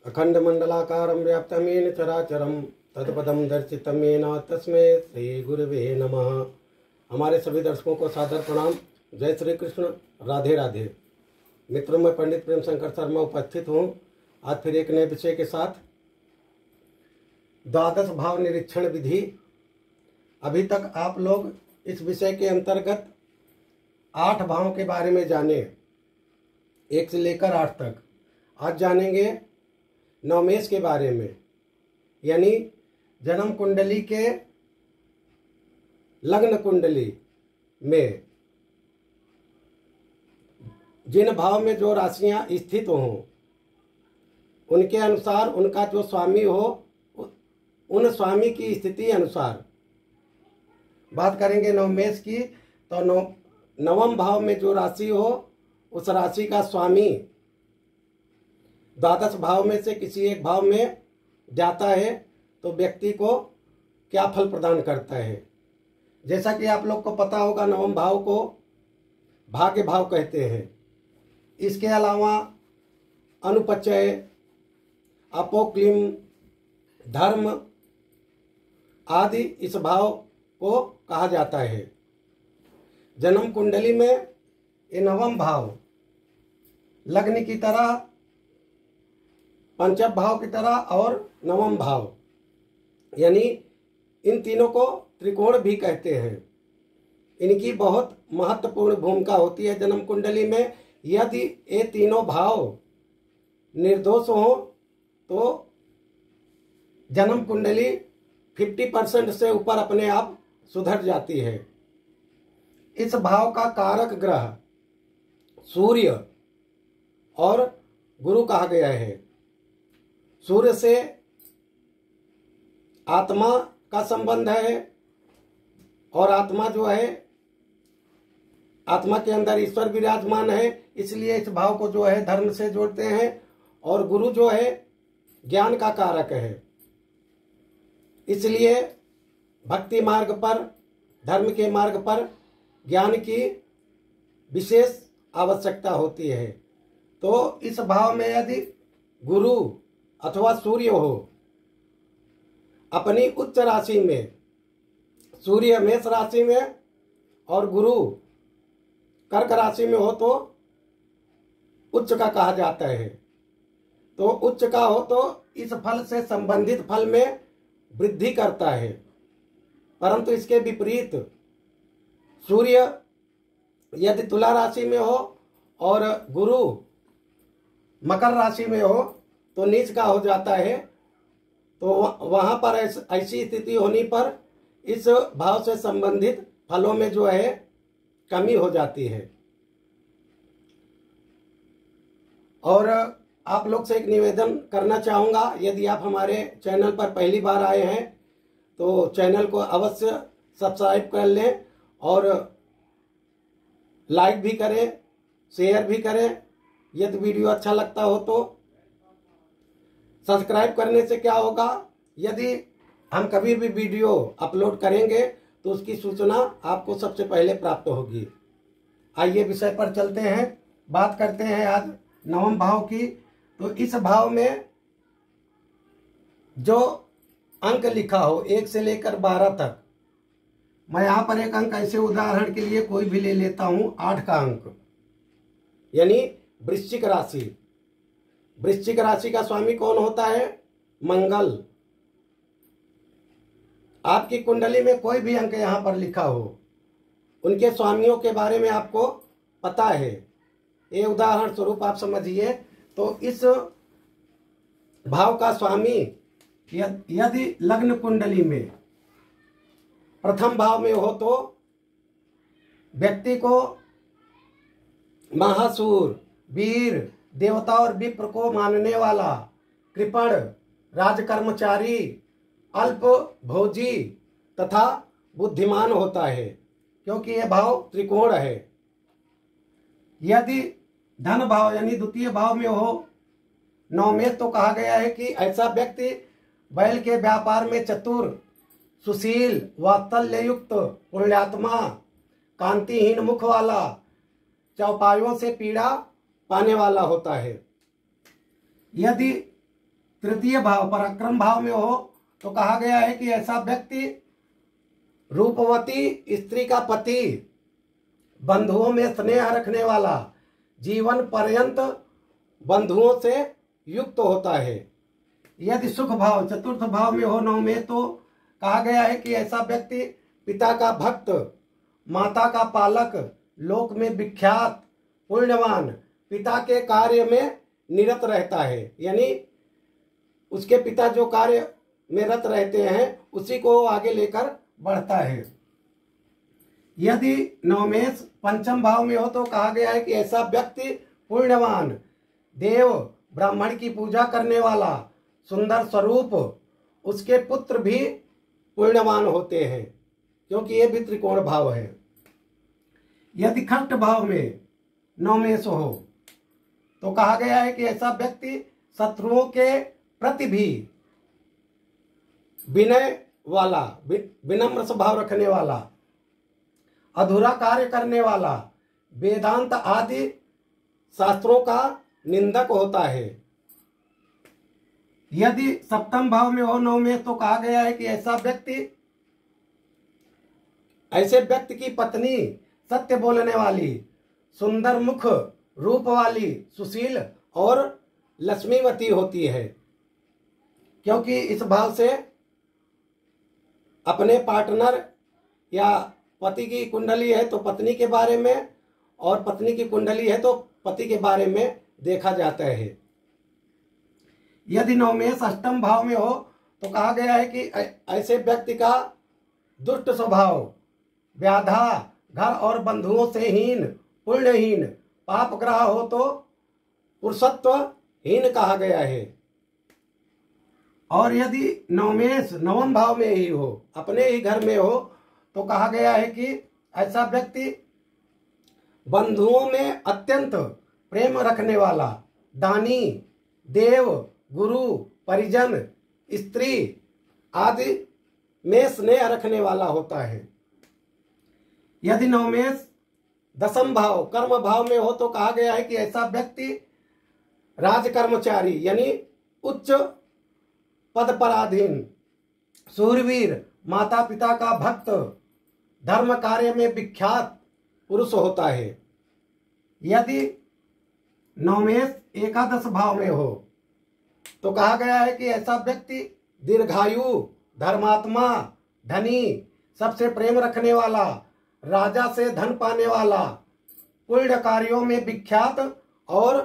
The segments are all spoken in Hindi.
अखंड मंडलाकारं व्याप्तं येन चराचरं तत्पदं दर्शितं येन तस्मै श्री गुरुवे नमः। हमारे सभी दर्शकों को सादर प्रणाम। जय श्री कृष्ण, राधे राधे। मित्रों, मैं पंडित प्रेम शंकर शर्मा उपस्थित हूँ आज फिर एक नए विषय के साथ। द्वादश भाव निरीक्षण विधि। अभी तक आप लोग इस विषय के अंतर्गत 8 भावों के बारे में जाने, 1 से लेकर 8 तक। आज जानेंगे नवमेश के बारे में, यानी जन्म कुंडली के लग्न कुंडली में जिन भाव में जो राशियां स्थित हों उनके अनुसार उनका जो स्वामी हो, उन स्वामी की स्थिति अनुसार बात करेंगे नवमेश की। तो नवम भाव में जो राशि हो उस राशि का स्वामी द्वादश भाव में से किसी एक भाव में जाता है तो व्यक्ति को क्या फल प्रदान करता है। जैसा कि आप लोग को पता होगा, नवम भाव को भाग्य भाव कहते हैं। इसके अलावा अनुपचय, अपोक्लिम, धर्म आदि इस भाव को कहा जाता है। जन्म कुंडली में ये नवम भाव लग्न की तरह, पंचम भाव की तरह और नवम भाव, यानी इन तीनों को त्रिकोण भी कहते हैं। इनकी बहुत महत्वपूर्ण भूमिका होती है जन्म कुंडली में। यदि ये तीनों भाव निर्दोष हो तो जन्म कुंडली 50% से ऊपर अपने आप सुधर जाती है। इस भाव का कारक ग्रह सूर्य और गुरु कहा गया है। सूर्य से आत्मा का संबंध है और आत्मा जो है, आत्मा के अंदर ईश्वर विराजमान है, इसलिए इस भाव को जो है धर्म से जोड़ते हैं। और गुरु जो है ज्ञान का कारक है, इसलिए भक्ति मार्ग पर, धर्म के मार्ग पर ज्ञान की विशेष आवश्यकता होती है। तो इस भाव में यदि गुरु अथवा सूर्य हो अपनी उच्च राशि में, सूर्य मेष राशि में और गुरु कर्क राशि में हो तो उच्च का कहा जाता है। तो उच्च का हो तो इस फल से संबंधित फल में वृद्धि करता है। परंतु इसके विपरीत सूर्य यदि तुला राशि में हो और गुरु मकर राशि में हो तो नीच का हो जाता है। तो वहां पर ऐसी स्थिति होने पर इस भाव से संबंधित फलों में जो है कमी हो जाती है। और आप लोग से एक निवेदन करना चाहूँगा, यदि आप हमारे चैनल पर पहली बार आए हैं तो चैनल को अवश्य सब्सक्राइब कर लें और लाइक भी करें, शेयर भी करें। यदि वीडियो अच्छा लगता हो तो सब्सक्राइब करने से क्या होगा, यदि हम कभी भी वीडियो अपलोड करेंगे तो उसकी सूचना आपको सबसे पहले प्राप्त होगी। आइए विषय पर चलते हैं, बात करते हैं आज नवम भाव की। तो इस भाव में जो अंक लिखा हो 1 से लेकर 12 तक, मैं यहाँ पर एक अंक ऐसे उदाहरण के लिए कोई भी ले लेता हूँ, 8 का अंक, यानी वृश्चिक राशि। वृश्चिक राशि का स्वामी कौन होता है? मंगल। आपकी कुंडली में कोई भी अंक यहाँ पर लिखा हो, उनके स्वामियों के बारे में आपको पता है। ये उदाहरण स्वरूप आप समझिए। तो इस भाव का स्वामी यदि लग्न कुंडली में प्रथम भाव में हो तो व्यक्ति को महासूर, वीर, देवता और विप्र को मानने वाला, कृपण, राजकर्मचारी, अल्प भोजी तथा बुद्धिमान होता है, क्योंकि यह भाव त्रिकोण है। यदि धन भाव यानी द्वितीय भाव में हो नवमेश, तो कहा गया है कि ऐसा व्यक्ति बैल के व्यापार में चतुर, सुशील, वात्सल्य युक्त, पुण्यात्मा, कांतिहीन मुख वाला, चौपायों से पीड़ा पाने वाला होता है। यदि तृतीय भाव पराक्रम भाव में हो तो कहा गया है कि ऐसा व्यक्ति रूपवती स्त्री का पति, बंधुओं में स्नेह रखने वाला, जीवन पर्यंत बंधुओं से युक्त होता है। यदि सुख भाव चतुर्थ भाव में हो 9 में तो कहा गया है कि ऐसा व्यक्ति पिता का भक्त, माता का पालक, लोक में विख्यात, पुण्यवान, पिता के कार्य में निरत रहता है, यानी उसके पिता जो कार्य में रत रहते हैं उसी को आगे लेकर बढ़ता है। यदि नवमेश पंचम भाव में हो तो कहा गया है कि ऐसा व्यक्ति पुण्यवान, देव ब्राह्मण की पूजा करने वाला, सुंदर स्वरूप, उसके पुत्र भी पुण्यवान होते हैं, क्योंकि ये भी त्रिकोण भाव है। यदि खष्ट भाव में नवमेश हो तो कहा गया है कि ऐसा व्यक्ति शत्रुओं के प्रति भी विनय वाला, विनम्र स्वभाव रखने वाला, अधूरा कार्य करने वाला, वेदांत आदि शास्त्रों का निंदक होता है। यदि सप्तम भाव में हो 9 में तो कहा गया है कि ऐसे व्यक्ति की पत्नी सत्य बोलने वाली, सुंदर मुख रूप वाली, सुशील और लक्ष्मीवती होती है, क्योंकि इस भाव से अपने पार्टनर या पति की कुंडली है तो पत्नी के बारे में, और पत्नी की कुंडली है तो पति के बारे में देखा जाता है। यदि नवमेश अष्टम भाव में हो तो कहा गया है कि ऐसे व्यक्ति का दुष्ट स्वभाव, व्याधा, घर और बंधुओं से हीन, पुण्यहीन, पाप ग्रह हो तो पुरुषत्वहीन कहा गया है। और यदि नवमेश नवम भाव में ही हो, अपने ही घर में हो तो कहा गया है कि ऐसा व्यक्ति बंधुओं में अत्यंत प्रेम रखने वाला, दानी, देव, गुरु, परिजन, स्त्री आदि में स्नेह रखने वाला होता है। यदि नवमेश दसम भाव कर्म भाव में हो तो कहा गया है कि ऐसा व्यक्ति राजकर्मचारी यानी उच्च पद पराधीन, सूरवीर, माता पिता का भक्त, धर्म कार्य में विख्यात पुरुष होता है। यदि नवमेश एकादश भाव में हो तो कहा गया है कि ऐसा व्यक्ति दीर्घायु, धर्मात्मा, धनी, सबसे प्रेम रखने वाला, राजा से धन पाने वाला, पुण्य कार्यों में विख्यात और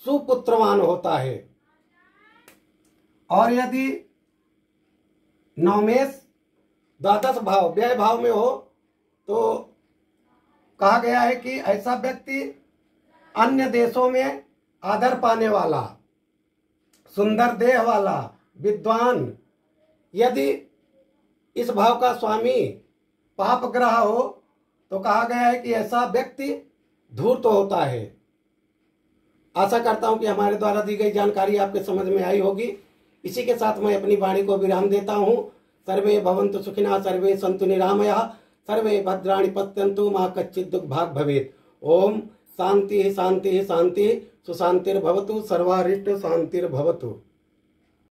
सुपुत्रवान होता है। और यदि नवमेश द्वादश भाव व्यय भाव में हो तो कहा गया है कि ऐसा व्यक्ति अन्य देशों में आदर पाने वाला, सुंदर देह वाला, विद्वान। यदि इस भाव का स्वामी पाप ग्रह हो तो कहा गया है कि ऐसा व्यक्ति धूर्त होता है। आशा करता हूं कि हमारे द्वारा दी गई जानकारी आपके समझ में आई होगी। इसी के साथ मैं अपनी वाणी को विराम देता हूं। सर्वे भवन्तु सुखिनः, सर्वे सन्तु निरामयाः, सर्वे भद्राणि पश्यन्तु, मा कच्चित् दुःखभाग् भवेत्। ओम शांति शांति शांति, सुशांतिर्भवतु, सर्वारिष्ट शांतिर्भवतु।